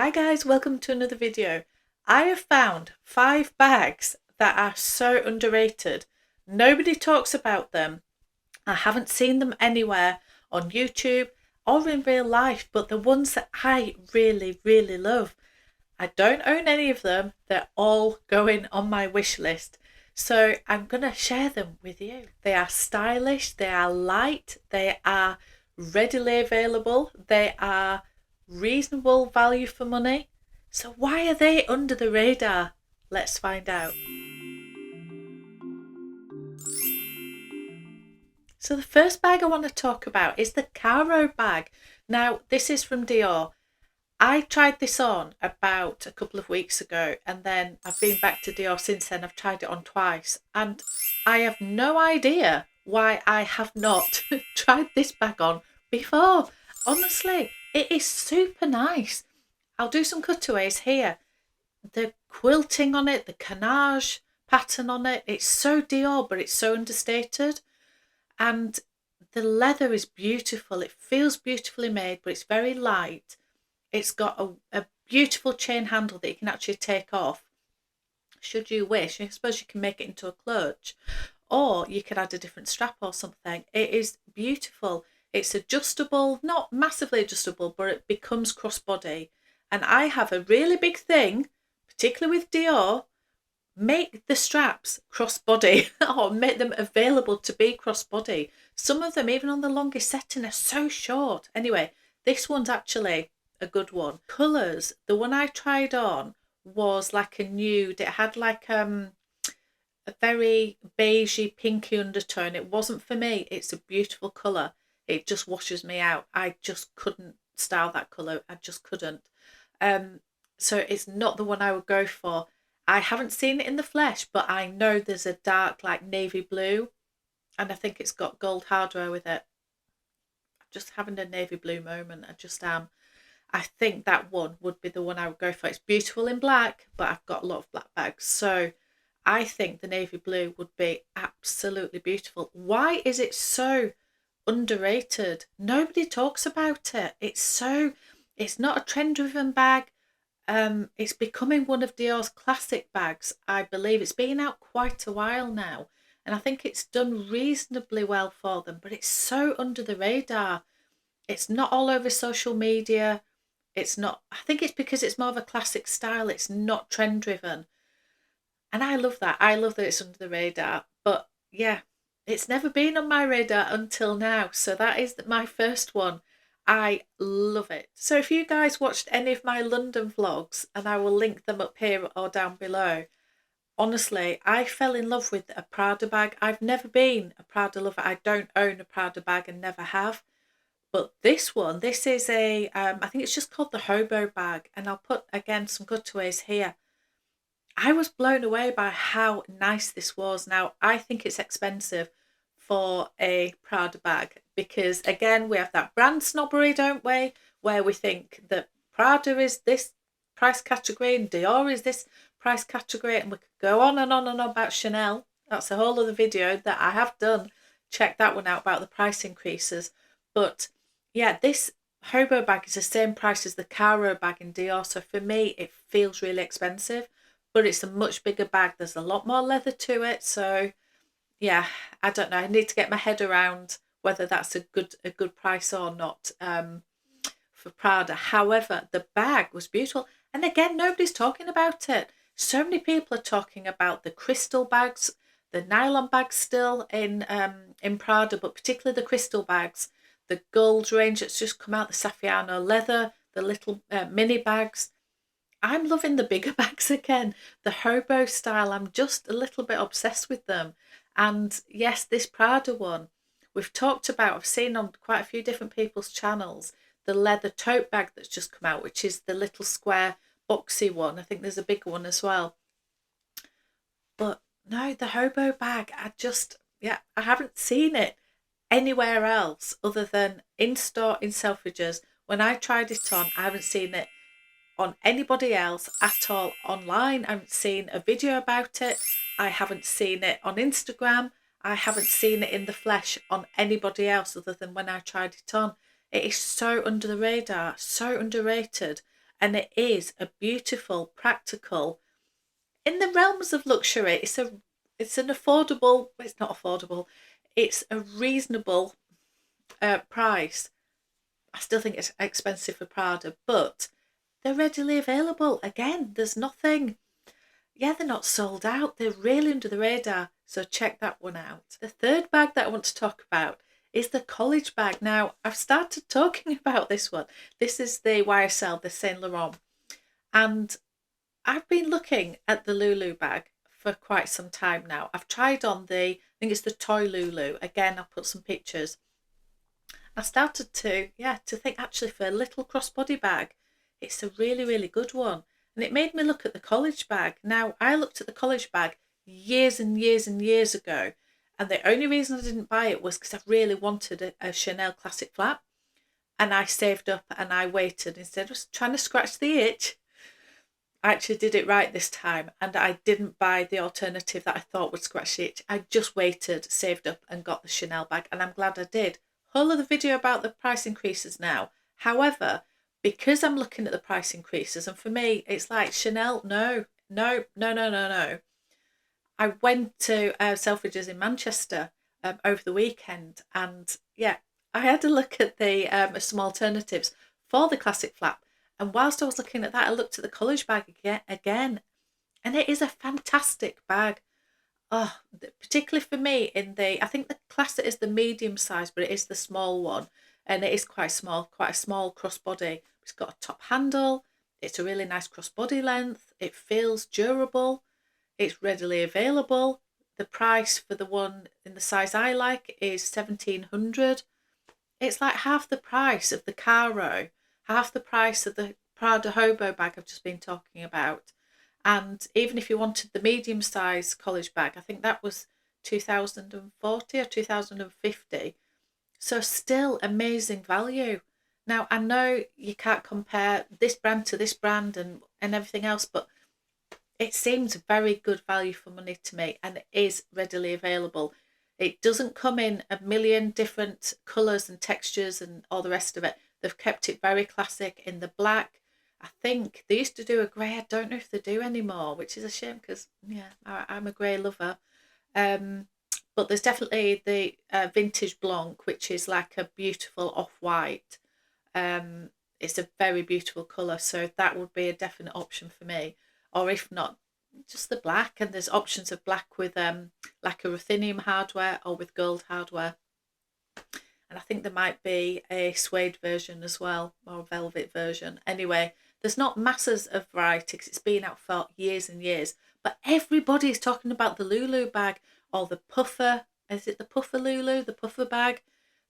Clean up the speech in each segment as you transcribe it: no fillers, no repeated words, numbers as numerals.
Hi guys, welcome to another video. I have found 5 bags that are so underrated. Nobody talks about them. I haven't seen them anywhere on YouTube or in real life, but the ones that I really love. I don't own any of them. They're all going on my wish list. So I'm going to share them with you. They are stylish, they are light, they are readily available, they are reasonable value for money. So why are they under the radar? Let's find out. So the first bag I want to talk about is the Caro bag. Now this is from Dior. I tried this on about a couple of weeks ago, and then I've been back to Dior since then. I've tried it on twice and I have no idea why I have not tried this bag on before. Honestly, it is super nice. I'll do some cutaways here. The quilting on it, the canage pattern on it, it's so Dior, but it's so understated. And the leather is beautiful. It feels beautifully made, but it's very light. It's got a beautiful chain handle that you can actually take off should you wish. I suppose you can make it into a clutch, or you could add a different strap or something. It is beautiful. It's adjustable, not massively adjustable, but it becomes crossbody. And I have a really big thing, particularly with Dior, make the straps crossbody or make them available to be crossbody. Some of them, even on the longest setting, are so short. Anyway, this one's actually a good one. Colours, the one I tried on was like a nude. It had like a very beigey pinky undertone. It wasn't for me. It's a beautiful colour. It just washes me out. I just couldn't style that colour. I just couldn't. So it's not the one I would go for. I haven't seen it in the flesh, but I know there's a dark like navy blue, and I think it's got gold hardware with it. I'm just having a navy blue moment. I just am. I think that one would be the one I would go for. It's beautiful in black, but I've got a lot of black bags. So I think the navy blue would be absolutely beautiful. Why is it so underrated? Nobody talks about it. It's not a trend driven bag. It's becoming one of Dior's classic bags. I believe it's been out quite a while now, and I think it's done reasonably well for them, but it's so under the radar. It's not all over social media. It's not, I think it's because it's more of a classic style. It's not trend driven. And I love that. I love that it's under the radar. But yeah, it's never been on my radar until now. So that is my first one. I love it. So if you guys watched any of my London vlogs, and I will link them up here or down below, honestly, I fell in love with a Prada bag. I've never been a Prada lover. I don't own a Prada bag and never have. But this one, this is I think it's just called the Hobo bag. And I'll put, again, some cutaways here. I was blown away by how nice this was. Now, I think it's expensive for a Prada bag because, again, we have that brand snobbery, don't we? Where we think that Prada is this price category and Dior is this price category. And we could go on and on and on about Chanel. That's a whole other video that I have done. Check that one out about the price increases. But yeah, this Hobo bag is the same price as the Caro bag in Dior. So for me, it feels really expensive, but it's a much bigger bag. There's a lot more leather to it. So yeah, I don't know. I need to get my head around whether that's a good price or not for Prada. However, the bag was beautiful. And again, nobody's talking about it. So many people are talking about the crystal bags, the nylon bags still in Prada, but particularly the crystal bags. The gold range that's just come out, the Saffiano leather, the little mini bags. I'm loving the bigger bags again. The hobo style, I'm just a little bit obsessed with them. And yes, this Prada one, we've talked about, I've seen on quite a few different people's channels, the leather tote bag that's just come out, which is the little square boxy one. I think there's a bigger one as well. But no, the hobo bag, I haven't seen it anywhere else other than in store in Selfridges. When I tried it on, I haven't seen it on anybody else at all online. I haven't seen a video about it. I haven't seen it on Instagram. I haven't seen it in the flesh on anybody else other than when I tried it on. It is so under the radar, so underrated. and it is a beautiful, practical, in the realms of luxury. It's an affordable. It's not affordable. It's a reasonable price. I still think it's expensive for Prada, but they're readily available. Again, there's nothing. Yeah, they're not sold out. They're really under the radar. So check that one out. The third bag that I want to talk about is the college bag. Now, I've started talking about this one. This is the YSL, the Saint Laurent. And I've been looking at the Lulu bag for quite some time now. I've tried on I think it's the Toy Lulu. Again, I'll put some pictures. I started to think actually for a little crossbody bag, it's a really, really good one. And it made me look at the college bag. Now, I looked at the college bag years and years and years ago, and the only reason I didn't buy it was because I really wanted a Chanel classic flap, and I saved up and I waited. Instead of trying to scratch the itch, I actually did it right this time, and I didn't buy the alternative that I thought would scratch the itch. I just waited, saved up, and got the Chanel bag, and I'm glad I did. Whole of the video about the price increases now. However, because I'm looking at the price increases, and for me, it's like Chanel, no. I went to Selfridges in Manchester over the weekend, and yeah, I had a look at the some alternatives for the classic flap. And whilst I was looking at that, I looked at the college bag again, and it is a fantastic bag. Oh, particularly for me I think the classic is the medium size, but it is the small one, and it is quite a small crossbody. It's got a top handle. It's a really nice crossbody length. It feels durable. It's readily available. The price for the one in the size I like is 1,700. It's like half the price of the Caro, half the price of the Prada Hobo bag I've just been talking about. And even if you wanted the medium size college bag, I think that was 2040 or 2050. So still amazing value. Now, I know you can't compare this brand to this brand and everything else, but it seems very good value for money to me, and it is readily available. It doesn't come in a million different colours and textures and all the rest of it. They've kept it very classic in the black. I think they used to do a grey. I don't know if they do anymore, which is a shame because, yeah, I'm a grey lover. But there's definitely the vintage Blanc, which is like a beautiful off-white. It's a very beautiful colour, so that would be a definite option for me. Or if not, just the black. And there's options of black with like a ruthenium hardware or with gold hardware. And I think there might be a suede version as well, or a velvet version. Anyway, there's not masses of variety because it's been out for years and years. But everybody's talking about the Lulu bag or the puffer. Is it the puffer Lulu, the puffer bag?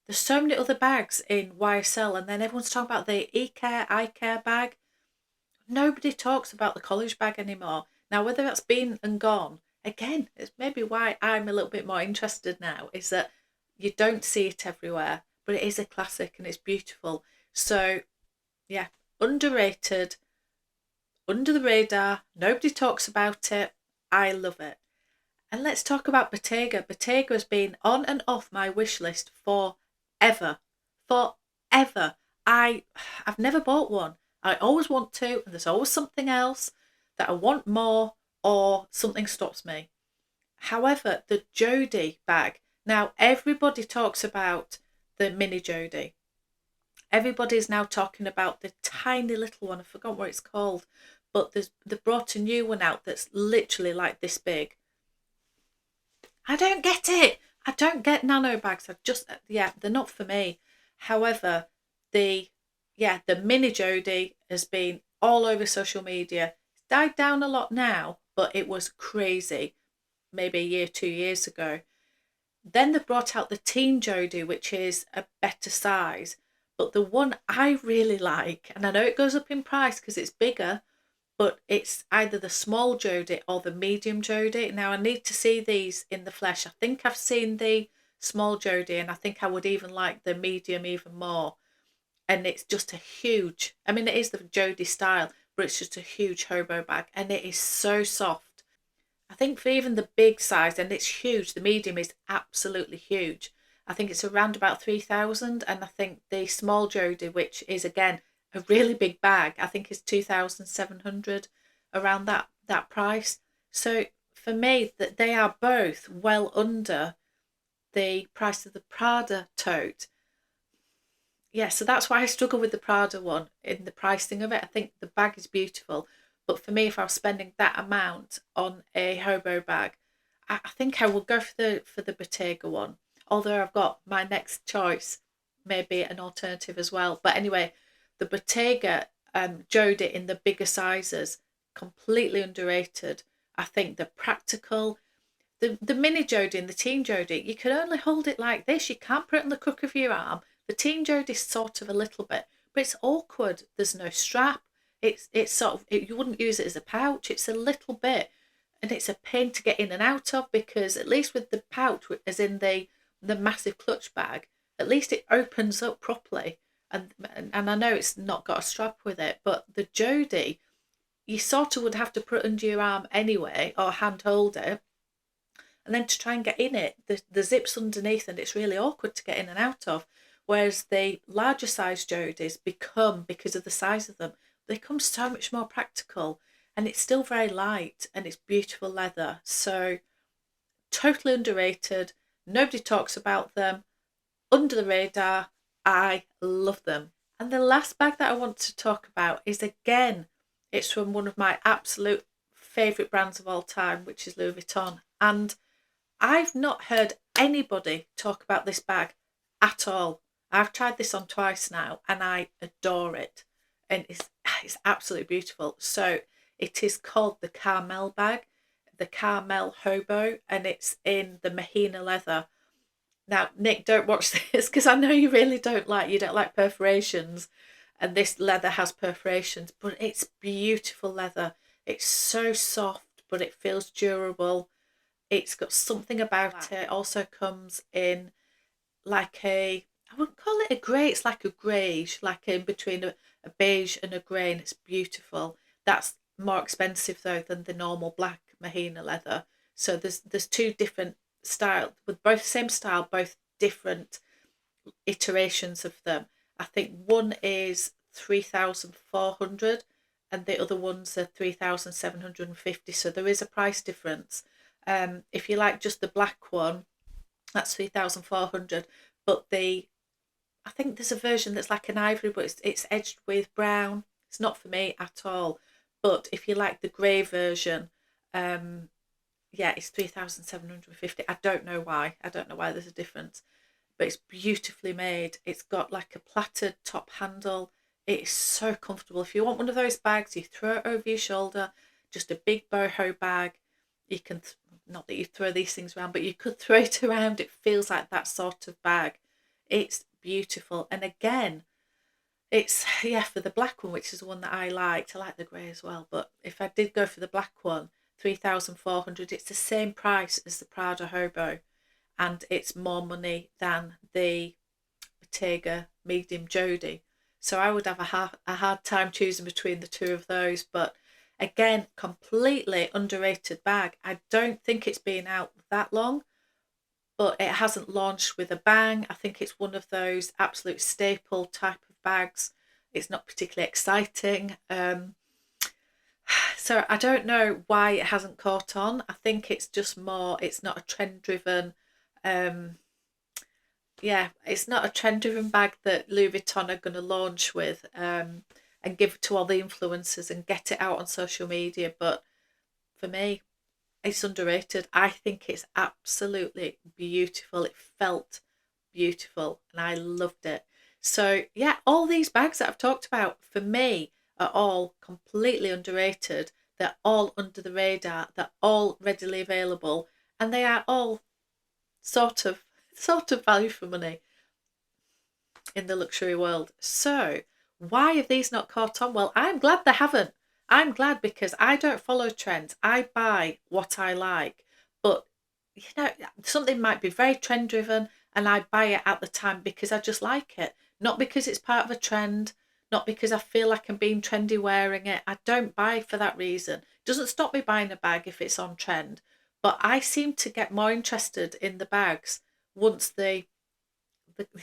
There's so many other bags in YSL, and then everyone's talking about the eye care bag. Nobody talks about the college bag anymore. Now, whether that's been and gone, again, it's maybe why I'm a little bit more interested now, is that you don't see it everywhere, but it is a classic and it's beautiful. So, yeah, underrated, under the radar, nobody talks about it. I love it. And let's talk about Bottega. Bottega has been on and off my wish list forever. Forever. I've never bought one. I always want to, and there's always something else that I want more, or something stops me. However, the Jodie bag. Now, everybody talks about the mini Jodie. Everybody's now talking about the tiny little one. I forgot what it's called, but they've brought a new one out that's literally like this big. I don't get it. I don't get nano bags. They're not for me. However, the mini Jodie has been all over social media. It's died down a lot now, but it was crazy maybe a year, 2 years ago. Then they brought out the teen Jodie, which is a better size. But the one I really like, and I know it goes up in price because it's bigger, but it's either the small Jodie or the medium Jodie. Now, I need to see these in the flesh. I think I've seen the small Jodie, and I think I would even like the medium even more. And it's just a huge, I mean, it is the Jodie style, but it's just a huge hobo bag, and it is so soft. I think for even the big size, and it's huge, the medium is absolutely huge. I think it's around about 3,000, and I think the small Jodie, which is again a really big bag, I think is 2,700, around that price. So for me, that they are both well under the price of the Prada tote. Yeah, so that's why I struggle with the Prada one in the pricing of it. I think the bag is beautiful, but for me, if I was spending that amount on a hobo bag, I think I will go for the Bottega one. Although I've got my next choice, maybe an alternative as well. But anyway, the Bottega Jodie in the bigger sizes, completely underrated. I think the practical, the mini Jodie and the teen Jodie, you can only hold it like this. You can't put it on the crook of your arm. The teen Jodie sort of a little bit, but it's awkward. There's no strap. It's sort of you wouldn't use it as a pouch. It's a little bit, and it's a pain to get in and out of, because at least with the pouch, as in the massive clutch bag, at least it opens up properly. And I know it's not got a strap with it, but the Jodie, you sort of would have to put it under your arm anyway, or hand hold it, and then to try and get in it, the zip's underneath and it's really awkward to get in and out of. Whereas the larger size Jodies become, because of the size of them, they become so much more practical, and it's still very light and it's beautiful leather. So totally underrated. Nobody talks about them. Under the radar. I love them. And the last bag that I want to talk about is, again, it's from one of my absolute favourite brands of all time, which is Louis Vuitton. And I've not heard anybody talk about this bag at all. I've tried this on twice now and I adore it. And it's absolutely beautiful. So it is called the Carmel bag, the Carmel Hobo, and it's in the Mahina leather. Now, Nick, don't watch this because I know you don't like perforations, and this leather has perforations, but it's beautiful leather. It's so soft, but it feels durable. It's got something about it. Also comes in like I wouldn't call it a grey, it's like a greyish, like in between a beige and a grey, and it's beautiful. That's more expensive though than the normal black Mahina leather. So there's two different styles, with both same style, both different iterations of them. I think one is 3,400 and the other ones are 3,750. So there is a price difference. If you like just the black one, that's 3,400. But I think there's a version that's like an ivory, but it's edged with brown. It's not for me at all. But if you like the grey version, yeah, it's 3,750. I don't know why. I don't know why there's a difference. But it's beautifully made. It's got like a plaited top handle. It's so comfortable. If you want one of those bags, you throw it over your shoulder, just a big boho bag. You can, not that you throw these things around, but you could throw it around. It feels like that sort of bag. It's beautiful. And again, it's, yeah, for the black one, which is the one that I liked. I like the grey as well. But if I did go for the black one, 3,400, it's the same price as the Prada Hobo. And it's more money than the Bottega Medium Jodie. So I would have a hard time choosing between the two of those. But again, completely underrated bag. I don't think it's been out that long, but it hasn't launched with a bang. I think it's one of those absolute staple type of bags. It's not particularly exciting. So I don't know why it hasn't caught on. I think it's just more, it's not a trend driven, yeah, it's not a trend driven bag that Louis Vuitton are going to launch with, and give to all the influencers and get it out on social media. But for me, it's underrated. I think it's absolutely beautiful. It felt beautiful and I loved it. So yeah, all these bags that I've talked about for me are all completely underrated. They're all under the radar. They're all readily available, and they are all sort of value for money in the luxury world. So why have these not caught on? Well, I'm glad they haven't. I'm glad, because I don't follow trends. I buy what I like. But you know, something might be very trend driven and I buy it at the time because I just like it. Not because it's part of a trend, not because I feel like I'm being trendy wearing it. I don't buy for that reason. It doesn't stop me buying a bag if it's on trend. But I seem to get more interested in the bags once the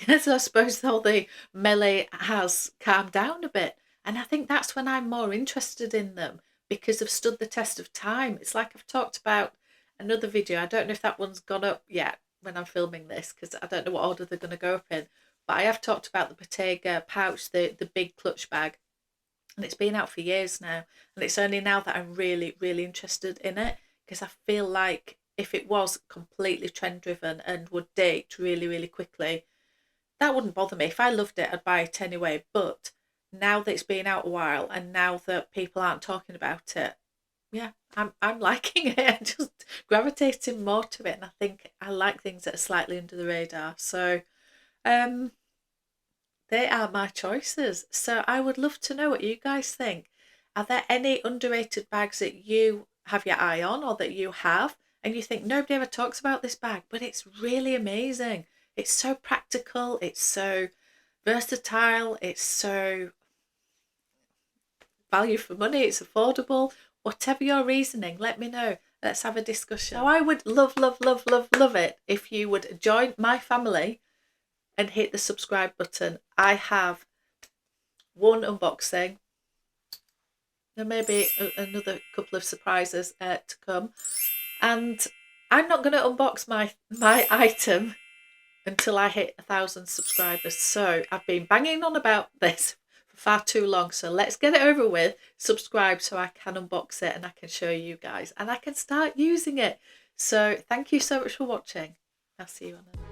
Yes, I suppose all the melee has calmed down a bit. And I think that's when I'm more interested in them because they've stood the test of time. It's like I've talked about another video. I don't know if that one's gone up yet when I'm filming this because I don't know what order they're going to go up in. But I have talked about the Bottega pouch, the big clutch bag. And it's been out for years now. And it's only now that I'm really, really interested in it because I feel like if it was completely trend driven and would date really, really quickly, that wouldn't bother me. If I loved it, I'd buy it anyway. But now that it's been out a while and now that people aren't talking about it, yeah, I'm liking it. I'm just gravitating more to it. And I think I like things that are slightly under the radar. So um they are my choices. So I would love to know what you guys think. Are there any underrated bags that you have your eye on or that you have and you think nobody ever talks about this bag, but it's really amazing? It's so practical, it's so versatile, it's so value for money, it's affordable. Whatever your reasoning, let me know. Let's have a discussion. So I would love, love, love, love, love it if you would join my family and hit the subscribe button. I have one unboxing. There may be another couple of surprises to come. And I'm not going to unbox my item until I hit 1,000 subscribers. So I've been banging on about this for far too long. So let's get it over with. Subscribe so I can unbox it and I can show you guys and I can start using it. So thank you so much for watching. I'll see you on another.